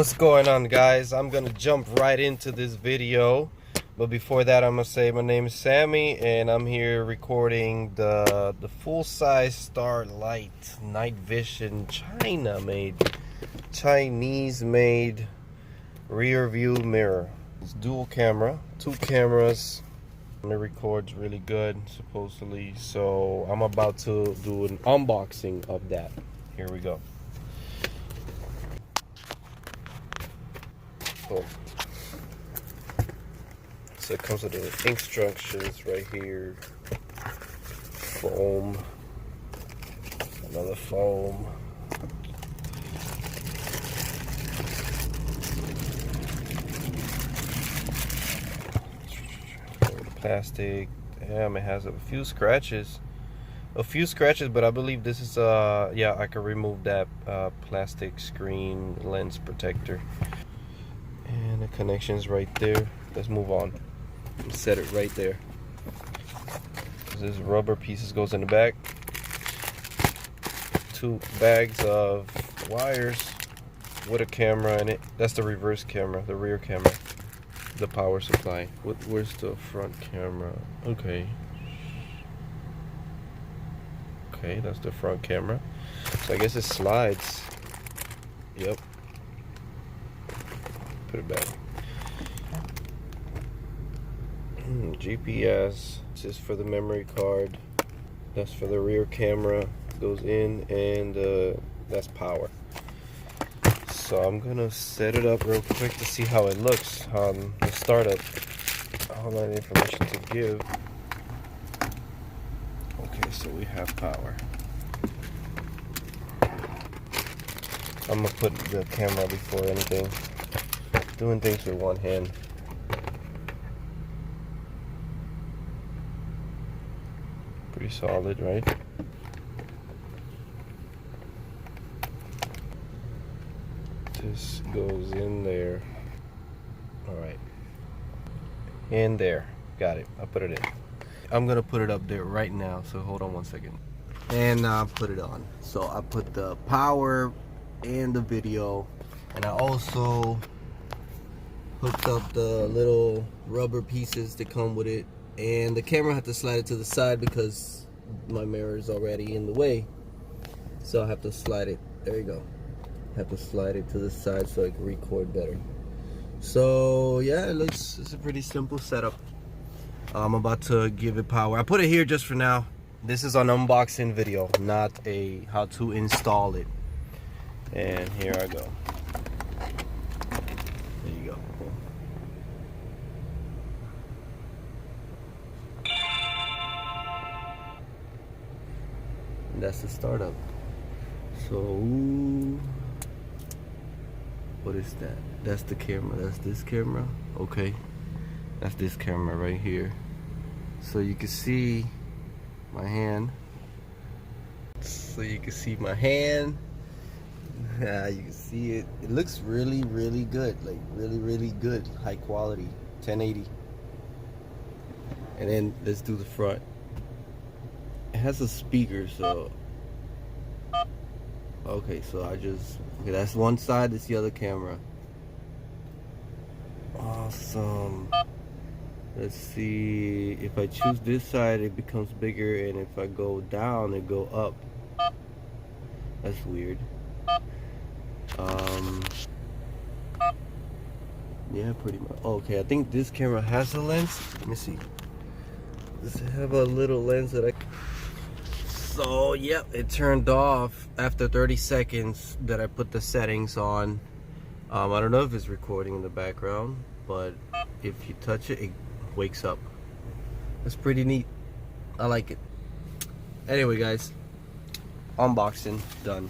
What's going on, guys? I'm gonna jump right into this video, but before that I'm gonna say my name is Sammy and I'm here recording the full-size Starlight Night Vision Chinese made rear view mirror. It's dual camera, 2 cameras, and it records really good supposedly, so I'm about to do an unboxing of that. Here we go. So it comes with the instructions right here. Foam. Another foam. Plastic. Damn, it has a few scratches. But I believe this is yeah, I can remove that plastic screen lens protector. And the connection's right there. Let's move on. Set it right there. This rubber pieces goes in the back. 2 bags of wires with a camera in it. That's the reverse camera, the rear camera, the power supply. Where's the front camera? Okay, that's the front camera. So I guess it slides. Yep. Put it back. GPS, just for the memory card. That's for the rear camera. Goes in, and that's power. So I'm gonna set it up real quick to see how it looks on the startup. All that information to give. Okay, so we have power. I'm gonna put the camera before anything. Doing things with one hand. Pretty solid, right? This goes in there. Alright. In there. Got it. I put it in. I'm gonna put it up there right now, so hold on one second. And now I put it on. So I put the power and the video, and I also hooked up the little rubber pieces that come with it, and the camera had to slide it to the side because my mirror is already in the way, so I have to slide it. There you go. Have to slide it to the side so I can record better. So yeah, it's a pretty simple setup. I'm about to give it power. I put it here just for now. This is an unboxing video, not a how to install it. And here I go. There you go. And that's the startup. So what is that? That's the camera. That's this camera. Okay. That's this camera right here. So you can see my hand. Yeah, you can see it. It looks really, really good. Like really good. High quality. 1080. And then let's do the front. It has a speaker, so okay, so okay, that's one side, that's the other camera. Awesome. Let's see, if I choose this side it becomes bigger, and if I go down it go up. That's weird. Yeah, pretty much. Okay, I think this camera has a lens. Let me see. Does it have a little lens that I... So yep, it turned off after 30 seconds that I put the settings on. I don't know if it's recording in the background, but if you touch it, it wakes up. That's pretty neat. I like it. Anyway, guys, unboxing done.